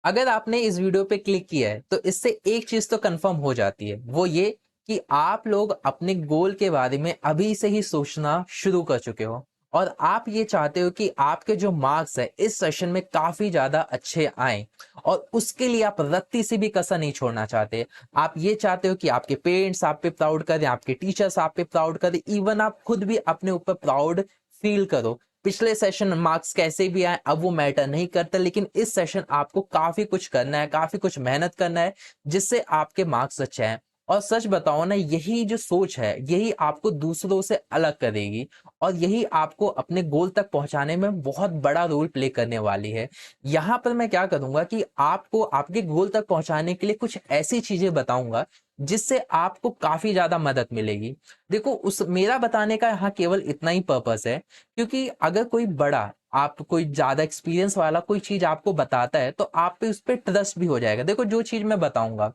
अगर आपने इस वीडियो पे क्लिक किया है तो इससे एक चीज तो कंफर्म हो जाती है, वो ये कि आप लोग अपने गोल के बारे में अभी से ही सोचना शुरू कर चुके हो और आप ये चाहते हो कि आपके जो मार्क्स है इस सेशन में काफी ज्यादा अच्छे आए और उसके लिए आप रत्ती से भी कसर नहीं छोड़ना चाहते। आप ये चाहते हो कि आपके पेरेंट्स आप पे प्राउड करें, आपके टीचर्स आप पे प्राउड करें, इवन आप खुद भी अपने ऊपर प्राउड फील करो। पिछले सेशन मार्क्स कैसे भी आए अब वो मैटर नहीं करता, लेकिन इस सेशन आपको काफी कुछ करना है, काफी कुछ मेहनत करना है जिससे आपके मार्क्स अच्छे आए। और सच बताओ ना, यही जो सोच है यही आपको दूसरों से अलग करेगी और यही आपको अपने गोल तक पहुंचाने में बहुत बड़ा रोल प्ले करने वाली है। यहां पर मैं क्या करूंगा कि आपको आपके गोल तक पहुंचाने के लिए कुछ ऐसी चीजें बताऊंगा जिससे आपको काफी ज्यादा मदद मिलेगी। देखो, उस मेरा बताने का यहाँ केवल इतना ही पर्पस है, क्योंकि अगर कोई बड़ा आप कोई ज्यादा एक्सपीरियंस वाला कोई चीज आपको बताता है तो आप पे उस पर ट्रस्ट भी हो जाएगा। देखो, जो चीज मैं बताऊंगा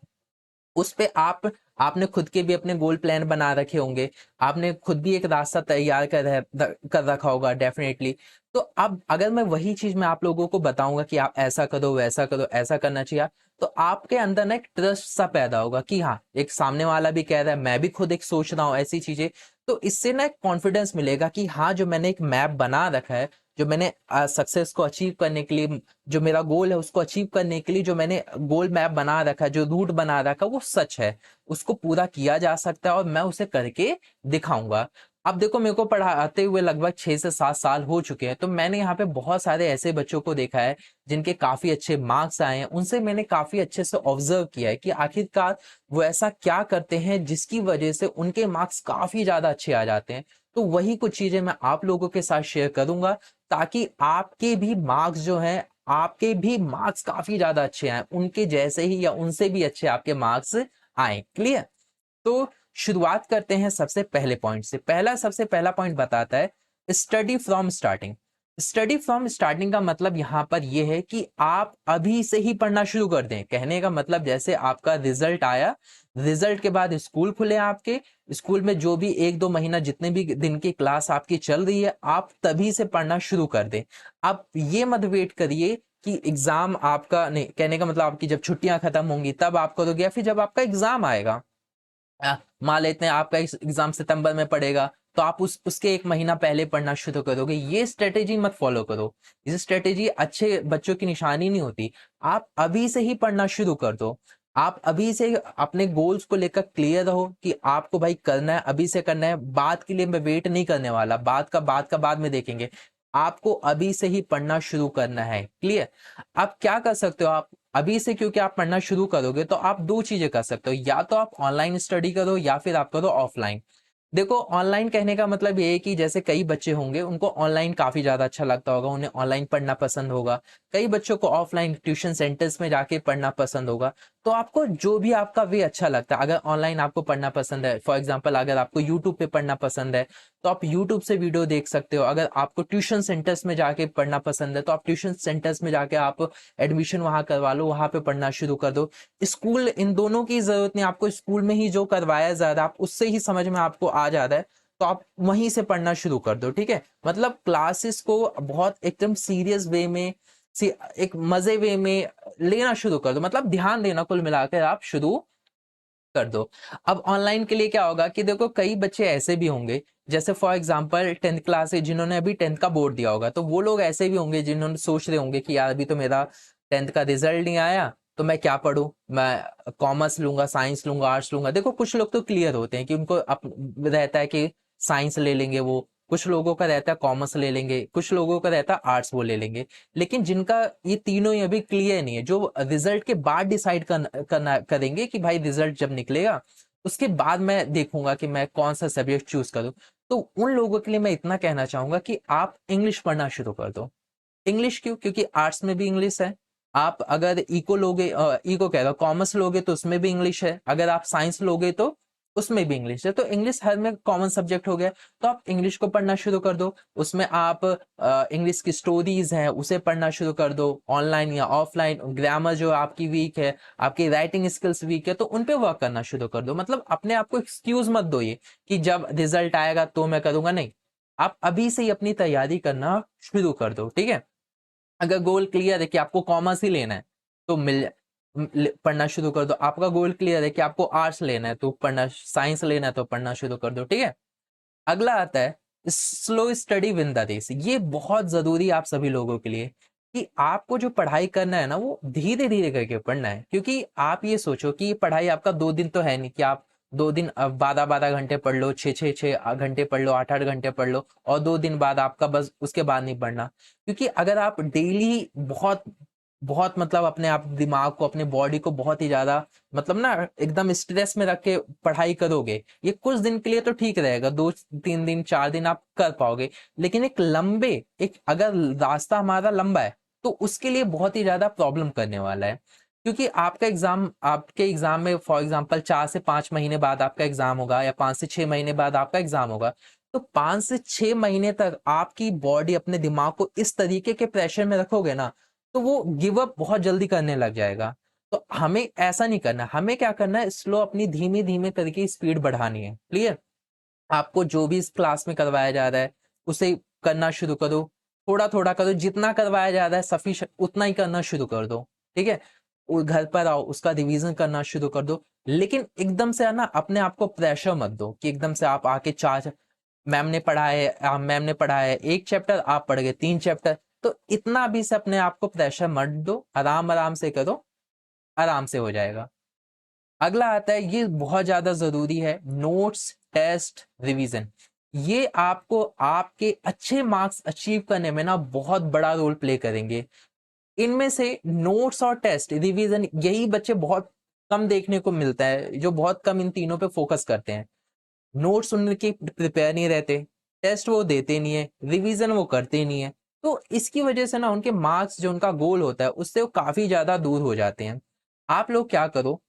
उस पे आपने खुद के भी अपने गोल प्लान बना रखे होंगे, आपने खुद भी एक रास्ता तैयार कर रखा होगा डेफिनेटली। तो अब अगर मैं वही चीज मैं आप लोगों को बताऊंगा कि आप ऐसा करो वैसा करो ऐसा करना चाहिए, तो आपके अंदर ना एक ट्रस्ट सा पैदा होगा कि हाँ, एक सामने वाला भी कह रहा है, मैं भी खुद एक सोच रहा हूँ ऐसी चीजें। तो इससे ना एक कॉन्फिडेंस मिलेगा कि हाँ, जो मैंने एक मैप बना रखा है, जो मैंने सक्सेस को अचीव करने के लिए, जो मेरा गोल है उसको अचीव करने के लिए जो मैंने गोल मैप बना रखा है, जो रूट बना रखा है, वो सच है, उसको पूरा किया जा सकता है और मैं उसे करके दिखाऊंगा। अब देखो, मेरे को पढ़ाते हुए लगभग 6 से 7 साल हो चुके हैं, तो मैंने यहाँ पे बहुत सारे ऐसे बच्चों को देखा है जिनके काफी अच्छे मार्क्स आए हैं। उनसे मैंने काफी अच्छे से ऑब्जर्व किया है कि आखिरकार वो ऐसा क्या करते हैं जिसकी वजह से उनके मार्क्स काफी ज्यादा अच्छे आ जाते हैं। तो वही कुछ चीजें मैं आप लोगों के साथ शेयर करूंगा ताकि आपके भी मार्क्स काफी ज्यादा अच्छे आए, उनके जैसे ही या उनसे भी अच्छे आपके मार्क्स आए। क्लियर? तो शुरुआत करते हैं सबसे पहले पॉइंट से। सबसे पहला पॉइंट बताता है study from starting. Study from starting का मतलब यहां पर यह है कि आप अभी से ही पढ़ना शुरू कर दें। कहने का मतलब, जैसे आपका रिजल्ट आया, रिजल्ट के बाद स्कूल खुले आपके, स्कूल में जो भी 1-2 महीना जितने भी दिन की क्लास आपकी चल रही है, आप तभी से पढ़ना शुरू कर दें। आप ये मत वेट करिए कि एग्जाम आपका, नहीं, कहने का मतलब आपकी जब छुट्टियां खत्म होंगी तब आप करोगे या फिर जब आपका एग्जाम आएगा। मान लेते हैं आपका एग्जाम सितंबर में पड़ेगा, तो आप उसके 1 महीना पहले पढ़ना शुरू करोगे। ये स्ट्रेटेजी मत फॉलो करो, ये स्ट्रेटेजी अच्छे बच्चों की निशानी नहीं होती। आप अभी से ही पढ़ना शुरू कर दो। आप अभी से अपने गोल्स को लेकर क्लियर रहो कि आपको भाई करना है, अभी से करना है। बात के लिए मैं वेट नहीं करने वाला, बात का बाद में देखेंगे। आपको अभी से ही पढ़ना शुरू करना है। क्लियर? आप क्या कर सकते हो, आप अभी से क्योंकि आप पढ़ना शुरू करोगे तो आप दो चीजें कर सकते हो, या तो आप ऑनलाइन स्टडी करो या फिर आप करो ऑफलाइन। देखो, ऑनलाइन कहने का मतलब ये है कि जैसे कई बच्चे होंगे उनको ऑनलाइन काफी ज्यादा अच्छा लगता होगा, उन्हें ऑनलाइन पढ़ना पसंद होगा। कई बच्चों को ऑफलाइन ट्यूशन सेंटर्स में जाके पढ़ना पसंद होगा। तो आपको जो भी आपका वे अच्छा लगता है, अगर ऑनलाइन आपको पढ़ना पसंद है, फॉर एग्जाम्पल अगर आपको यूट्यूब पे पढ़ना पसंद है तो आप यूट्यूब से वीडियो देख सकते हो। अगर आपको ट्यूशन सेंटर्स में जाके पढ़ना पसंद है तो आप ट्यूशन सेंटर्स में जाके आप एडमिशन वहां करवा लो, वहां पे पढ़ना शुरू कर दो। स्कूल, इन दोनों की जरूरत नहीं, आपको स्कूल में ही जो करवाया जा रहा है आप उससे ही समझ में आपको आ जाता है, तो आप वहीं से पढ़ना शुरू कर दो। ठीक है? मतलब क्लासेस को बहुत एकदम सीरियस वे में, एक मजे वे में लेना शुरू कर दो, मतलब ध्यान देना कुल मिलाकर आप शुरू कर दो। अब ऑनलाइन के लिए क्या होगा कि देखो, कई बच्चे ऐसे भी होंगे, जैसे फॉर एग्जांपल 10th क्लास है, जिन्होंने अभी 10th का बोर्ड दिया होगा, तो वो लोग ऐसे भी होंगे जिन्होंने सोच रहे होंगे कि यार अभी तो मेरा 10th का रिजल्ट नहीं आया, तो मैं क्या पढूं, मैं कॉमर्स लूंगा, साइंस लूंगा, आर्ट्स लूंगा। देखो, कुछ लोग तो क्लियर होते हैं कि उनको रहता है कि साइंस ले लेंगे वो, कुछ लोगों का रहता है कॉमर्स ले लेंगे, कुछ लोगों का रहता है आर्ट्स वो ले लेंगे। लेकिन जिनका ये तीनों ही अभी क्लियर नहीं है, जो रिजल्ट के बाद डिसाइड करना करेंगे कि भाई रिजल्ट जब निकलेगा उसके बाद मैं देखूंगा कि मैं कौन सा सब्जेक्ट चूज करूं, तो उन लोगों के लिए मैं इतना कहना चाहूंगा कि आप इंग्लिश पढ़ना शुरू कर दो। इंग्लिश क्यों? क्योंकि आर्ट्स में भी इंग्लिश है। आप अगर इको लोगे, इको कह रहा हूं, कॉमर्स लोगे तो उसमें भी इंग्लिश है। अगर आप साइंस लोगे तो उसमें भी इंग्लिश है। तो इंग्लिश हर में कॉमन सब्जेक्ट हो गया, तो आप इंग्लिश को पढ़ना शुरू कर दो। उसमें आप इंग्लिश की स्टोरीज हैं उसे पढ़ना शुरू कर दो, ऑनलाइन या ऑफलाइन। ग्रामर जो आपकी वीक है, आपकी राइटिंग स्किल्स वीक है, तो उन पे वर्क करना शुरू कर दो। मतलब अपने आप को एक्सक्यूज मत दो ये कि जब रिजल्ट आएगा तो मैं करूंगा, नहीं। आप अभी से ही अपनी तैयारी करना शुरू कर दो। ठीक है? अगर गोल क्लियर है कि आपको कॉमर्स ही लेना है, तो पढ़ना शुरू कर दो। आपका गोल क्लियर है कि आपको आर्ट्स लेना है तो पढ़ना, साइंस लेना है तो पढ़ना शुरू कर दो, ठीक है। अगला आता है slow study win the race. ये बहुत जरूरी है आप सभी लोगों के लिए कि आपको जो पढ़ाई करना है ना वो धीरे धीरे करके पढ़ना है। क्योंकि आप ये सोचो कि ये पढ़ाई आपका 2 दिन तो है नहीं कि आप 2 दिन 12-12 घंटे पढ़ लो, 6-6 घंटे पढ़ लो, 8-8 घंटे पढ़ लो और 2 दिन बाद आपका बस उसके बाद नहीं पढ़ना। क्योंकि अगर आप डेली बहुत बहुत मतलब अपने आप दिमाग को, अपने बॉडी को बहुत ही ज्यादा मतलब ना एकदम स्ट्रेस में रख के पढ़ाई करोगे, ये कुछ दिन के लिए तो ठीक रहेगा, 2-3 दिन 4 दिन आप कर पाओगे। लेकिन एक अगर रास्ता हमारा लंबा है तो उसके लिए बहुत ही ज्यादा प्रॉब्लम करने वाला है। क्योंकि आपके एग्जाम में फॉर एग्जांपल 4 से 5 महीने बाद आपका एग्जाम होगा या 5 से 6 महीने बाद आपका एग्जाम होगा। तो 5 से 6 महीने तक आपकी बॉडी अपने दिमाग को इस तरीके के प्रेशर में रखोगे ना तो वो गिव अप बहुत जल्दी करने लग जाएगा। तो हमें ऐसा नहीं करना, हमें क्या करना है, स्लो अपनी धीमे धीमे करके स्पीड बढ़ानी है। क्लियर? आपको जो भी इस क्लास में करवाया जा रहा है उसे करना शुरू करो, थोड़ा थोड़ा करो, जितना करवाया जा रहा है सफिशिएंट उतना ही करना शुरू कर दो, ठीक है। घर पर आओ उसका रिवीजन करना शुरू कर दो। लेकिन एकदम से है ना अपने आप को प्रेशर मत दो कि एकदम से आप आके चार, मैम ने पढ़ा है 1 चैप्टर, आप पढ़ गए 3 चैप्टर। तो इतना भी से अपने आप को प्रेशर मत दो, आराम आराम से करो, आराम से हो जाएगा। अगला आता है, ये बहुत ज्यादा जरूरी है, नोट्स टेस्ट रिवीजन। ये आपको आपके अच्छे मार्क्स अचीव करने में ना बहुत बड़ा रोल प्ले करेंगे। इनमें से नोट्स और टेस्ट रिवीजन यही बच्चे बहुत कम देखने को मिलता है जो बहुत कम इन तीनों पे फोकस करते हैं। नोट्स उनके प्रिपेयर नहीं रहते, टेस्ट वो देते नहीं है, रिवीजन वो करते नहीं है। तो इसकी वजह से ना उनके मार्क्स जो उनका गोल होता है उससे वो काफी ज्यादा दूर हो जाते हैं। आप लोग क्या करो,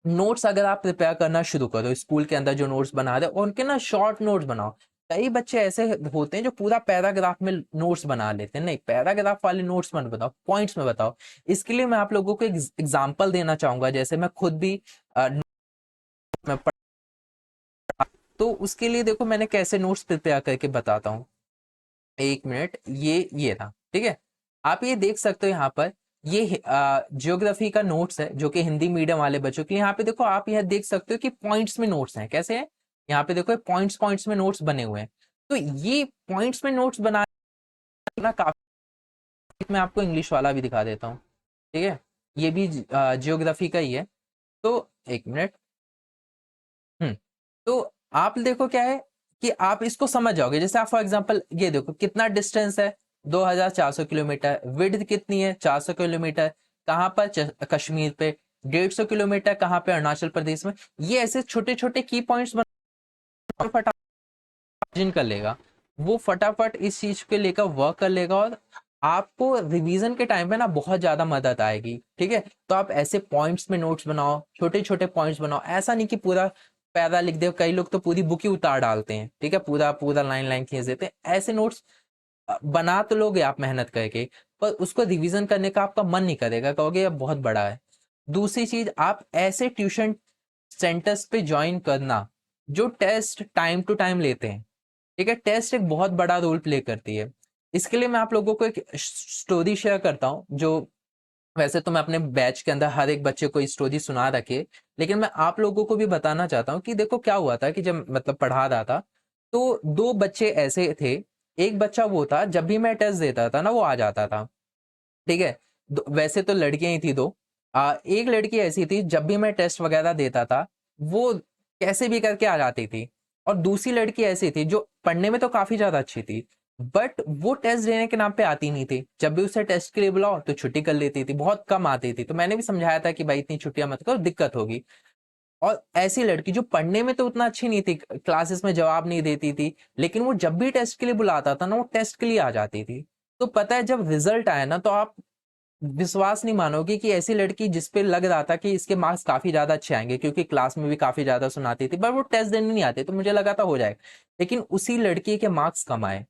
नोट्स अगर आप प्रिपेयर करना शुरू करो, स्कूल के अंदर जो नोट्स बना रहे हो उनके ना शॉर्ट नोट्स बनाओ। कई बच्चे ऐसे होते हैं जो पूरा पैराग्राफ में नोट्स बना लेते हैं, नहीं, पैराग्राफ वाले नोट्स मत बताओ, पॉइंट्स में बताओ। इसके लिए मैं आप लोगों को एक एग्जांपल देना चाहूंगा, जैसे मैं खुद भी में तो उसके लिए देखो मैंने कैसे नोट्स प्रिपेयर करके बताता हूँ। 1 मिनट, ये था, ठीक है। आप ये देख सकते हो यहाँ पर, ये ज्योग्राफी का नोट्स है जो कि हिंदी मीडियम वाले बच्चों के लिए। यहाँ पे देखो आप यह देख सकते हो कि पॉइंट्स में नोट्स हैं, कैसे हैं, यहाँ पे देखो पॉइंट्स पॉइंट्स में नोट्स बने हुए हैं। तो ये पॉइंट्स में नोट्स बनाना काफी, मैं आपको इंग्लिश वाला भी दिखा देता हूँ, ठीक है। ये भी ज्योग्राफी का ही है। तो 1 मिनट। तो आप देखो क्या है कि आप इसको समझ जाओगे। जैसे आप फॉर एग्जांपल ये देखो कितना डिस्टेंस है, 2400 किलोमीटर। विड्थ कितनी है, 400 किलोमीटर। कहाँ पर, कश्मीर पे। 150 किलोमीटर कहाँ पे, अरुणाचल प्रदेश में। ये ऐसे छोटे छोटे की पॉइंट्स फटाफट कर लेगा, वो फटाफट इस चीज के लेकर वर्क कर लेगा और आपको रिवीजन के टाइम पे ना बहुत ज्यादा मदद आएगी, ठीक है। तो आप ऐसे पॉइंट्स में नोट्स बनाओ, छोटे छोटे पॉइंट्स बनाओ, ऐसा नहीं कि पूरा पैरा लिख दे। कई लोग तो पूरी बुक ही उतार डालते हैं, ठीक है, पूरा पूरा लाइन लाइन खींच देते हैं। ऐसे नोट्स बना तो लोगे आप मेहनत करके, पर उसको रिवीजन करने का आपका मन नहीं करेगा, कहोगे अब बहुत बड़ा है। दूसरी चीज, आप ऐसे ट्यूशन सेंटर्स पे ज्वाइन करना जो टेस्ट टाइम टू टाइम लेते हैं, ठीक है। टेस्ट एक बहुत बड़ा रोल प्ले करती है। इसके लिए मैं आप लोगों को एक स्टोरी शेयर करता हूँ, जो वैसे तो मैं अपने बैच के अंदर हर एक बच्चे को स्टोरी सुना रखे, लेकिन मैं आप लोगों को भी बताना चाहता हूँ कि देखो क्या हुआ था कि जब मतलब पढ़ा रहा था तो 2 बच्चे ऐसे थे। एक बच्चा वो था जब भी मैं टेस्ट देता था ना वो आ जाता था, ठीक है। वैसे तो लड़कियां ही थी 2। एक लड़की ऐसी थी जब भी मैं टेस्ट वगैरह देता था वो कैसे भी करके आ जाती थी। और दूसरी लड़की ऐसी थी जो पढ़ने में तो काफी ज्यादा अच्छी थी, बट वो टेस्ट देने के नाम पे आती नहीं थी। जब भी उसे टेस्ट के लिए बुलाओ तो छुट्टी कर लेती थी, बहुत कम आती थी। तो मैंने भी समझाया था कि भाई इतनी छुट्टियां मत करो, दिक्कत होगी। और ऐसी लड़की जो पढ़ने में तो उतना अच्छी नहीं थी, क्लासेस में जवाब नहीं देती थी, लेकिन वो जब भी टेस्ट के लिए बुलाता था ना वो टेस्ट के लिए आ जाती थी। तो पता है जब रिजल्ट आया ना तो आप विश्वास नहीं मानोगे कि ऐसी लड़की जिसपे लग रहा था कि इसके मार्क्स काफी ज्यादा अच्छे आएंगे, क्योंकि क्लास में भी काफी ज्यादा सुनाती थी, पर वो टेस्ट देने नहीं आते, तो मुझे लगा था हो जाएगा। लेकिन उसी लड़की के मार्क्स कम आए।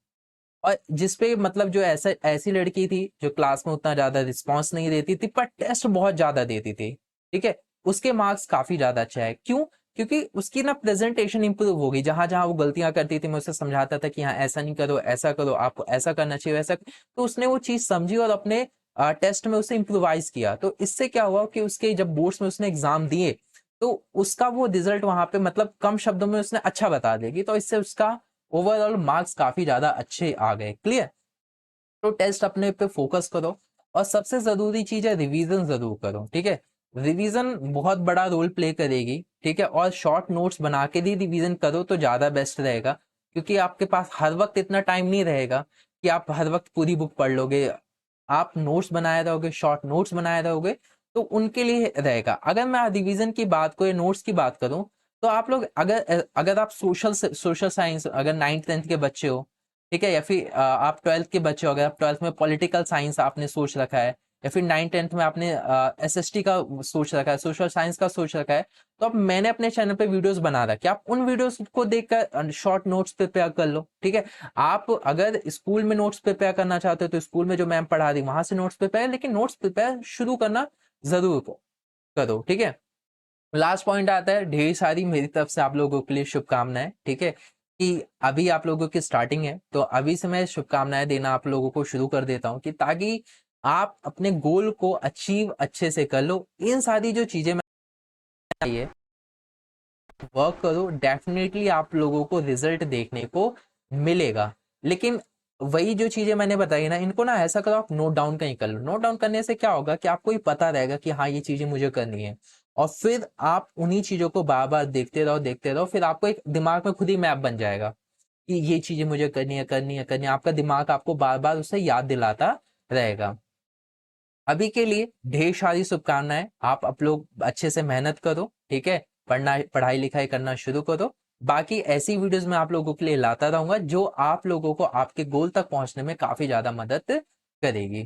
और जिसपे मतलब जो ऐसा ऐसी लड़की थी जो क्लास में उतना ज्यादा रिस्पॉन्स नहीं देती थी पर टेस्ट बहुत ज्यादा देती थी, ठीक है, उसके मार्क्स काफी ज्यादा अच्छे आए। क्यों? क्योंकि उसकी ना प्रेजेंटेशन इंप्रूव हो गई। जहां जहां वो गलतियां करती थी मैं उसे समझाता था कि हाँ ऐसा नहीं करो, ऐसा करो, आपको ऐसा करना चाहिए, वैसा। तो उसने वो चीज समझी और अपने टेस्ट में उसने इम्प्रोवाइज किया, तो इससे क्या हुआ कि उसके जब बोर्ड्स में उसने एग्जाम दिए तो उसका वो रिजल्ट वहां पे मतलब कम शब्दों में उसने अच्छा बता देगी, तो इससे उसका ओवरऑल मार्क्स काफी ज्यादा अच्छे आ गए। क्लियर? तो टेस्ट अपने पे फोकस करो, और सबसे जरूरी चीज है रिवीजन जरूर करो। ठीक है, रिवीजन बहुत बड़ा रोल प्ले करेगी। ठीक है, और शॉर्ट नोट्स बना के भी रिवीजन करो तो ज्यादा बेस्ट रहेगा, क्योंकि आपके पास हर वक्त इतना टाइम नहीं रहेगा कि आप हर वक्त पूरी बुक पढ़ लोगे। आप नोट्स बनाए रहोगे, शॉर्ट नोट्स बनाए रहोगे, तो उनके लिए रहेगा। अगर मैं रिवीजन की बात को या नोट्स की बात करूं, तो आप लोग अगर अगर आप सोशल साइंस अगर 9th 10th के बच्चे हो, ठीक है, या फिर आप 12th के बच्चे हो, अगर आप 12th में पॉलिटिकल साइंस आपने सोच रखा है, या फिर 9th 10th में आपने एसएसटी का सोच रखा है, सोशल साइंस का सोच रखा है, तो अब मैंने अपने चैनल पे वीडियोस बना रखा है, आप उन वीडियोस को देखकर शॉर्ट नोट्स प्रिपेयर कर लो। ठीक है, आप अगर स्कूल में नोट्स प्रिपेयर करना चाहते हो तो स्कूल में जो मैम पढ़ा रही वहां से नोट्स प्रिपेयर, लेकिन नोट्स प्रिपेयर शुरू करना जरूर करो। ठीक है, लास्ट पॉइंट आता है, ढेर सारी मेरी तरफ से आप लोगों के लिए शुभकामनाएं। ठीक है, कि अभी आप लोगों की स्टार्टिंग है, तो अभी से मैं शुभकामनाएं देना आप लोगों को शुरू कर देता हूं, कि ताकि आप अपने गोल को अचीव अच्छे से कर लो। इन सारी जो चीजें मैं ये वर्क करो, डेफिनेटली आप लोगों को रिजल्ट देखने को मिलेगा। लेकिन वही जो चीजें मैंने बताई ना, इनको ना ऐसा करो आप नोट डाउन कहीं कर लो। नोट डाउन करने से क्या होगा कि आपको ही पता रहेगा कि हाँ ये चीजें मुझे करनी है, और फिर आप उन्हीं चीजों को बार बार देखते रहो, फिर आपको एक दिमाग में खुद ही मैप बन जाएगा कि ये चीजें मुझे करनी है, करनी है, करनी है। आपका दिमाग आपको बार बार उसे याद दिलाता रहेगा। अभी के लिए ढेर सारी शुभकामनाएं, आप लोग अच्छे से मेहनत करो। ठीक है, पढ़ाई लिखाई करना शुरू करो। बाकी ऐसी वीडियोस मैं आप लोगों के लिए लाता रहूंगा जो आप लोगों को आपके गोल तक पहुंचने में काफी ज्यादा मदद करेगी।